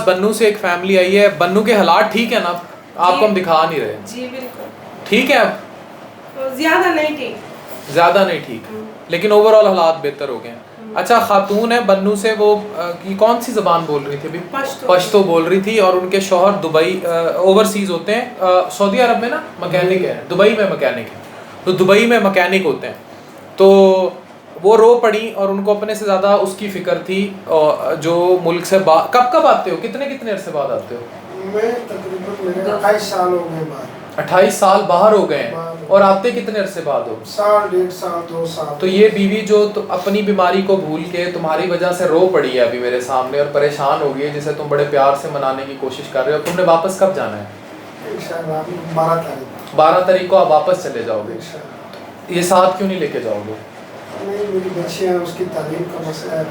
बन्नू से एक family I है। बन्नू के हालात ठीक है ना? आपको हम दिखा नहीं रहे। जी बिल्कुल ठीक है, अब तो ज़्यादा नहीं ठीक, लेकिन ओवरऑल हालात बेहतर हो गए हैं। अच्छा, खातून है बन्नू से, वो की कौन सी जबान बोल रही थी अभी? पश्तो बोल रही थी। और उनके शौहर दुबई ओवरसीज होते हैं, सऊदी अरब में ना मैकेनिक है, दुबई में मैकेनिक है, तो दुबई में मैकेनिक होते हैं। तो वो रो पड़ी और उनको अपने से ज़्यादा उसकी फिक्र थी। और जो मुल्क से कब आते हो, कितने अरसे बाद आते हो? मैं तकरीबन मेरे 28 साल हो गए बाहर। 28 साल बाहर हो गए और आते कितने अरसे बाद हो? साल, 1.5 साल, 2 साल। तो ये बीवी जो तो अपनी बीमारी को भूल के तुम्हारी वजह से रो पड़ी है अभी मेरे सामने और परेशान हो गई है, जिसे तुम बड़े प्यार से मनाने की कोशिश कर रहे हो। तुमने वापस कब जाना है? 12 तारीख को आप वापस चले जाओगे। ये साथ क्यों नहीं लेके जाओगे? नहीं, मेरी बच्चियां, उसकी तालीम का मसला है।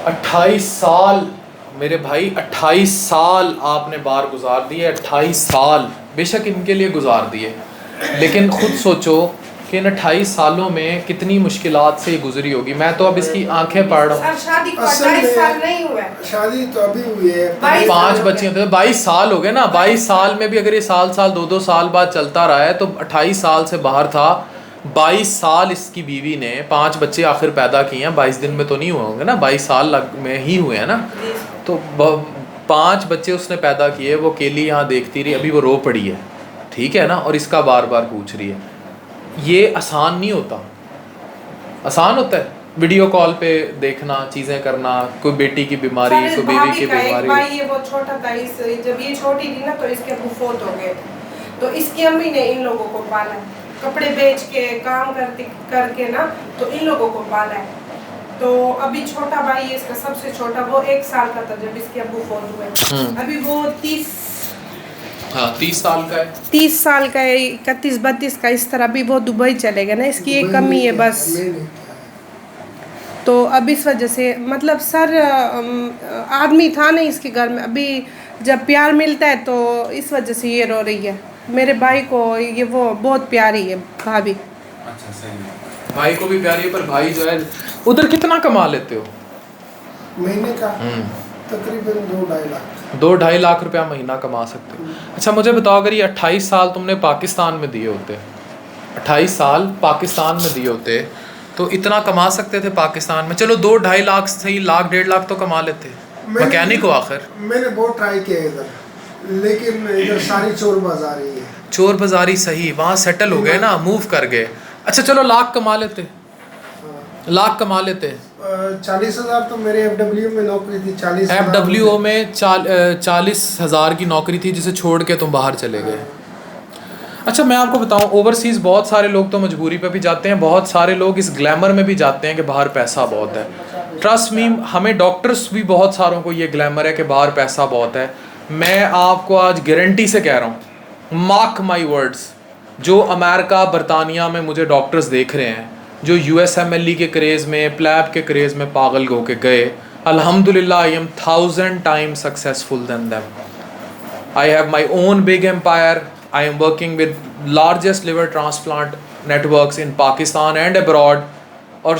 28 साल मेरे भाई, 28 साल आपने बाहर गुजार दिए। 28 साल बेशक इनके लिए गुजार दिए, लेकिन खुद सोचो कि इन 28 सालों में कितनी मुश्किलात से गुजरी होगी। मैं तो अब इसकी आंखें पढ़ रहा हूँ। शादी को 28 साल नहीं हुआ है। शादी तो अभी हुई है, 5 बच्चियां, तो 22 साल हो गए ना। 22 साल में भी अगर ये साल 2-2 साल बाद चलता रहा है तो 28 साल से बाहर था। 22 साल इसकी बीवी ने 5 बच्चे आखिर पैदा किए हैं। 22 दिन में तो नहीं हुए होंगे ना, 22 साल में ही हुए हैं ना। तो 5 बच्चे उसने पैदा किए, वो अकेली यहाँ देखती रही। अभी वो रो पड़ी है, ठीक है ना, और इसका बार बार पूछ रही है। ये आसान नहीं होता। आसान होता है वीडियो कॉल पे देखना, चीज़ें करना, कोई बेटी की बीमारी, कोई बीवी की बीमारी। भाई ये वो छोटा था, जब ये छोटी थी ना तो इसके अब्बू फौत हो गए, तो इसकी अम्मी ने इन लोगों को पाला, कपड़े बेच के काम करके ना, तो इन लोगों को पाला है। तो अभी छोटा भाई है इसका, सबसे छोटा, वो 1 साल का था जब इसके अब्बू फौत हुए। अभी वो 30 साल का है, 30 साल का है, 31-32 का, इस तरह भी वो दुबई चले गए ना। इसकी एक कमी है बस। तो अब इस वजह से मतलब सर आदमी था नहीं इसके घर में। अभी जब प्यार मिलता है तो इस वजह से ये रो रही है। मेरे भाई को ये वो बहुत प्यारी है भाभी। अच्छा, सही है। भाई को भी प्यारी है, पर भाई जो है उधर कितना कमा लेते हो महीने का? तकरीबन 2-2.5 लाख। 2-2.5 लाख रुपया महीना कमा सकते हो। अच्छा, मुझे बताओ, अगर ये 28 साल तुमने पाकिस्तान में दिए होते, 28 साल पाकिस्तान में दिए होते, तो इतना कमा सकते थे पाकिस्तान में? चलो 2-2.5 लाख सही, 1-1.5 लाख तो कमा लेते। मैकेनिक हो आखिर। मैंने बहुत ट्राई किया इधर, लेकिन इधर सारी चोर बाजारी है। चोर बाजारी सही, वहाँ सेटल हो गए ना, मूव कर गए। अच्छा चलो, लाख कमा लेते, 40,000 तो मेरे FW में नौकरी थी। 40,000 FWO में 40,000 की नौकरी थी, जिसे छोड़ के तुम बाहर चले गए। अच्छा, मैं आपको बताऊं, ओवरसीज़ बहुत सारे लोग तो मजबूरी पे भी जाते हैं, बहुत सारे लोग इस ग्लैमर में भी जाते हैं कि बाहर पैसा बहुत है। ट्रस्ट मी, हमें डॉक्टर्स भी बहुत सारों को ये ग्लैमर है कि बाहर पैसा बहुत है। मैं आपको आज गारंटी से कह रहा हूँ, मार्क माई वर्ड्स, जो अमेरिका बरतानिया में मुझे डॉक्टर्स देख रहे हैं, जो USMLE के क्रेज़ में, प्लैब के क्रेज़ में पागल हो के गए, अल्हम्दुलिल्लाह I am 1000 times successful then them. I have my own big empire. I am working with largest liver transplant networks in Pakistan and abroad। और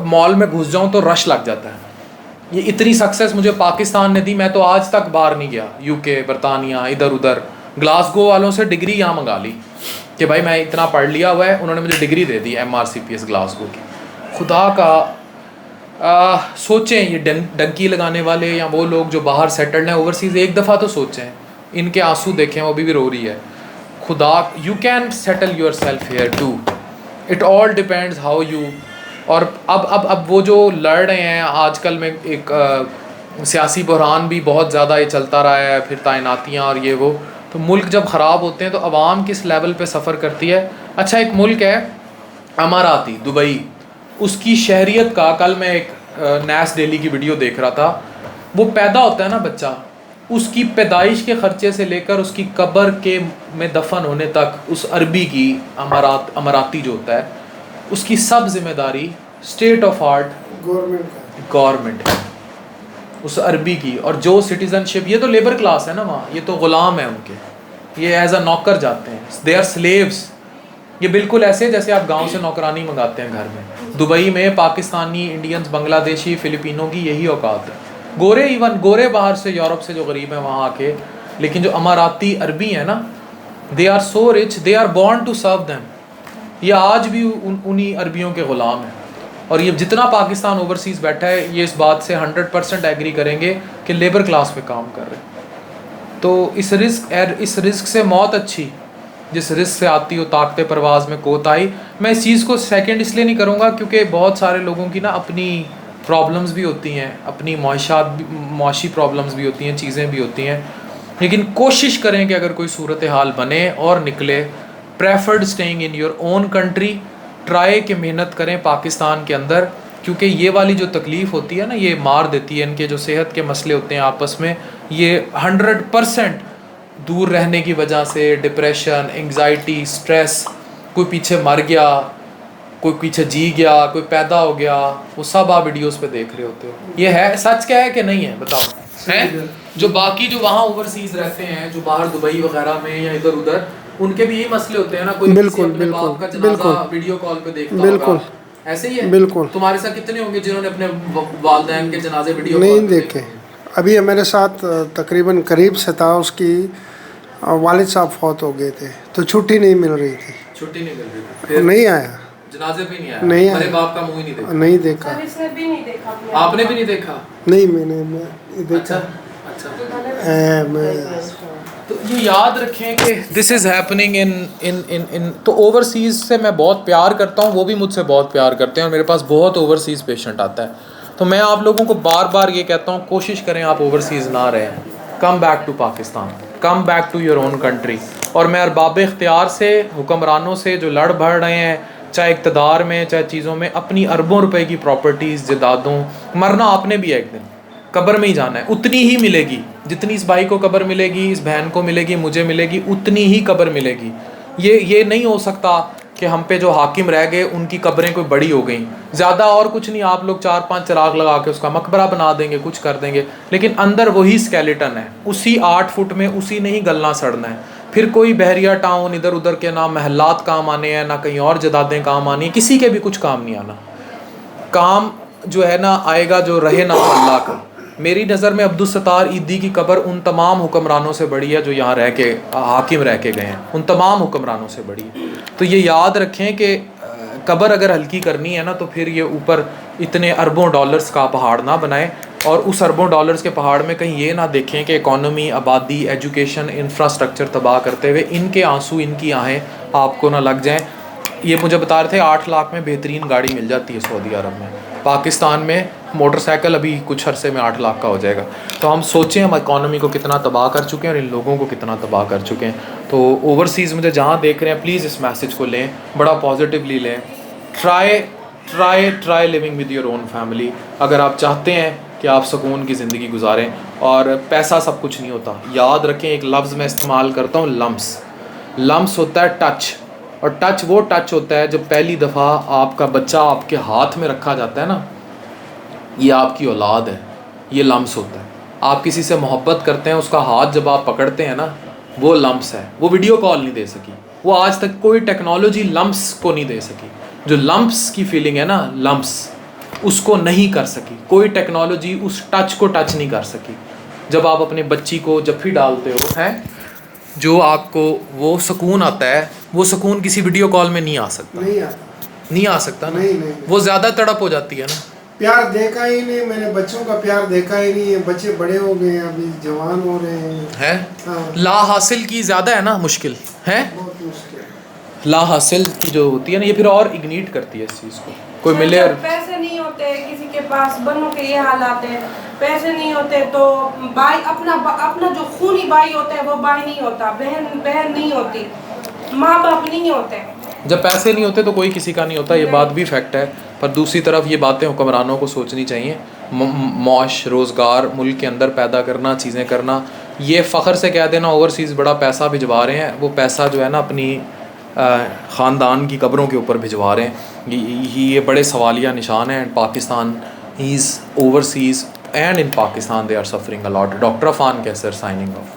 मॉल में घुस जाऊँ तो रश लग जाता है। ये इतनी सक्सेस मुझे पाकिस्तान ने दी, मैं तो आज तक बाहर नहीं गया, UK, बरतानिया, इधर उधर। ग्लासगो वालों से डिग्री यहाँ मंगा ली कि भाई मैं इतना पढ़ लिया हुआ है, उन्होंने मुझे डिग्री दे दी MRCPS ग्लासगो की। खुदा का सोचें, ये डंकी लगाने वाले या वो लोग जो बाहर सेटल्ड हैं ओवरसीज़, एक दफ़ा तो सोचें, इनके आंसू देखें, वो अभी भी रो रही है। खुदा, you can settle yourself here too, it all depends how you. और अब वो जो लड़ रहे हैं आजकल में, एक सियासी बहरान भी बहुत ज़्यादा ये चलता रहा है, फिर तैनातियाँ और ये वो, तो मुल्क जब ख़राब होते हैं तो अवाम किस लेवल पे सफ़र करती है। अच्छा, एक मुल्क है अमाराती, दुबई, उसकी शहरियत का, कल मैं एक नैस डेली की वीडियो देख रहा था, वो पैदा होता है ना बच्चा, उसकी पैदाइश के ख़र्चे से लेकर उसकी कब्र के में दफन होने तक, उस अरबी की, अमाराती जो होता है, उसकी सब जिम्मेदारी स्टेट ऑफ आर्ट गवर्नमेंट है उस अरबी की। और जो सिटीज़नशिप, ये तो लेबर क्लास है ना वहाँ, ये तो ग़ुलाम है उनके, ये एज अ नौकर जाते हैं, दे आर स्लेव्स। ये बिल्कुल ऐसे जैसे आप गांव से नौकरानी मंगाते हैं घर में। दुबई में पाकिस्तानी, इंडियंस, बांग्लादेशी, फ़िलिपिनों की यही औकात है। गोरे, इवन गोरे बाहर से यूरोप से जो गरीब हैं वहाँ आके, लेकिन जो अमाराती अरबी हैं ना, they are so rich, they are born to serve them. ये आज भी उन्हीं अरबियों के ग़ुलाम हैं। और ये जितना पाकिस्तान ओवरसीज़ बैठा है, ये इस बात से 100% एग्री करेंगे कि लेबर क्लास पे काम कर रहे हैं। तो इस रिस्क से मौत अच्छी, जिस रिस्क से आती हो ताकते परवाज़ में कोताही। मैं इस चीज़ को सेकंड इसलिए नहीं करूँगा क्योंकि बहुत सारे लोगों की ना अपनी प्रॉब्लम्स भी होती हैं, अपनी मुआशी प्रॉब्लम्स भी होती हैं, चीज़ें भी होती हैं। लेकिन कोशिश करें कि अगर कोई सूरत हाल बने और निकले, preferred staying in your own country, try कि मेहनत करें पाकिस्तान के अंदर, क्योंकि ये वाली जो तकलीफ़ होती है ना, ये मार देती है। इनके जो सेहत के मसले होते हैं आपस में, ये 100% दूर रहने की वजह से डिप्रेशन, एंग्जाइटी, स्ट्रेस, कोई पीछे मर गया, कोई पीछे जी गया, कोई पैदा हो गया, वो सब आप वीडियोस पे देख रहे होते हो। ये है सच, क्या है कि नहीं है, बताओ। हैं जो बाकी जो वहाँ ओवरसीज़ रहते हैं, जो बाहर दुबई वगैरह में या इधर उधर, उनके भी यही मसले होते हैं ना। कोई बिल्कुल, अपने बाप का बिल्कुल, जनाजा वीडियो कॉल पे देखता बिल्कुल, होगा, ऐसे ही है। बिल्कुल। तुम्हारे साथ कितने होंगे जिन्होंने अपने वालिदैन के जनाजे वीडियो नहीं कॉल पे देखे। अभी मेरे साथ तकरीबन करीब से था, उसकी वालिद साहब फौत हो गए थे, तो छुट्टी नहीं मिल रही थी, छुट्टी नहीं मिल रही थी, फिर नहीं आया, जनाजे पे नहीं आया, नहीं आया। मेरे बाप का मुंह ही नहीं देखा। नहीं देखा। सर इसने भी नहीं देखा अपने आपने भी नहीं देखा? नहीं, मैं देखा। अच्छा। मैं तो ये याद रखें कि दिस इज़ हैपनिंग इन तो ओवरसीज़ से मैं बहुत प्यार करता हूँ, वो भी मुझसे बहुत प्यार करते हैं, और मेरे पास बहुत ओवरसीज़ पेशेंट आता है। तो मैं आप लोगों को बार बार ये कहता हूँ, कोशिश करें आप ओवरसीज़ ना रहें, come back to Pakistan, come back to your own country. और मैं अरबाब इख्तियार से, हुक्मरानों से जो लड़ भड़ रहे हैं, चाहे इक़्तिदार में चाहे चीज़ों में, अपनी अरबों रुपए की प्रॉपर्टीज़ जायदादों, मरना आपने भी एक दिन, कब्र में ही जाना है, उतनी ही मिलेगी जितनी इस भाई को कब्र मिलेगी, इस बहन को मिलेगी, मुझे मिलेगी, उतनी ही कब्र मिलेगी। ये नहीं हो सकता कि हम पे जो हाकिम रह गए उनकी कब्रें कोई बड़ी हो गई, ज़्यादा और कुछ नहीं, आप लोग 4-5 चिराग लगा के उसका मकबरा बना देंगे, कुछ कर देंगे, लेकिन अंदर वही स्केलेटन है, उसी 8 फुट में उसी ने ही गलना सड़ना है। फिर कोई बहरिया टाउन इधर उधर के ना महल्लात काम आने हैं, ना कहीं और जदादें काम आनी है, किसी के भी कुछ काम नहीं आना। काम जो है ना आएगा जो रहे ना अल्लाह का। मेरी नज़र में अब्दुल सत्तार ईदी की कब्र उन तमाम हुक्मरानों से बड़ी है जो यहाँ रह के हाकिम रह के गए हैं, उन तमाम हुक्मरानों से बड़ी है। तो ये याद रखें कि कब्र अगर हल्की करनी है ना, तो फिर ये ऊपर इतने अरबों डॉलर्स का पहाड़ ना बनाएं, और उस अरबों डॉलर्स के पहाड़ में कहीं ये ना देखें कि इकॉनमी, आबादी, एजुकेशन, इंफ्रास्ट्रक्चर तबाह करते हुए इनके आंसू, इनकी आहें आपको ना लग जाएं। ये मुझे बता रहे थे 8 लाख में बेहतरीन गाड़ी मिल जाती है सऊदी अरब में, पाकिस्तान में मोटरसाइकिल अभी कुछ अरसे में 8 लाख का हो जाएगा। तो हम सोचें हम इकॉनमी को कितना तबाह कर चुके हैं और इन लोगों को कितना तबाह कर चुके हैं। तो ओवरसीज़ मुझे जहाँ देख रहे हैं, प्लीज़ इस मैसेज को लें, बड़ा पॉजिटिवली लें। Try living with your own family. अगर आप चाहते हैं कि आप सुकून की ज़िंदगी गुजारें, और पैसा सब कुछ नहीं होता। याद रखें, एक लफ्ज़ मैं इस्तेमाल करता हूँ, लम्स होता है टच, और टच वो टच होता है जब पहली दफ़ा आपका बच्चा आपके हाथ में रखा जाता है ना, ये आपकी औलाद है, ये लम्स होता है। आप किसी से मोहब्बत करते हैं, उसका हाथ जब आप पकड़ते हैं ना, वो लम्स है। वो वीडियो कॉल नहीं दे सकी, वो आज तक कोई टेक्नोलॉजी लम्स को नहीं दे सकी। जो लम्स की फीलिंग है ना, लम्स, उसको नहीं कर सकी कोई टेक्नोलॉजी, उस टच को टच नहीं कर सकी। जब आप अपने बच्ची को जफ्फी डालते हो हैं, जो आपको वो सुकून आता है, वो सुकून किसी वीडियो कॉल में नहीं आ सकता, नहीं आ सकता ना। नहीं। वो ज़्यादा तड़प हो जाती है ना। प्यार देखा ही नहीं मैंने, बच्चों का प्यार देखा ही नहीं है। बच्चे बड़े हो गए हैं, अभी जवान हो रहे हैं। हाँ। ला हासिल की ज़्यादा है ना मुश्किल है, बहुत मुश्किल। ला हासिल की जो होती है ना, ये फिर और इग्नीट करती है इस चीज़ को। कोई मिले और पैसे नहीं होते किसी के पास, बनों के ये हालात है, पैसे नहीं होते तो भाई अपना जो खूनी भाई होता है वो भाई नहीं होता, बहन नहीं होती, माँ बाप नहीं होते। जब पैसे नहीं होते तो कोई किसी का नहीं होता, ये बात भी फैक्ट है। पर दूसरी तरफ ये बातें हुक्मरानों को सोचनी चाहिए। मौश, रोज़गार मुल्क के अंदर पैदा करना, चीज़ें करना, ये फ़ख्र से कह देना ओवरसीज़ बड़ा पैसा भिजवा रहे हैं, वो पैसा जो है ना अपनी ख़ानदान की कब्रों के ऊपर भिजवा रहे हैं, ये बड़े सवालिया निशान हैं। Pakistan is overseas and in Pakistan they are suffering a lot. Doctor Afan Qaiser signing of.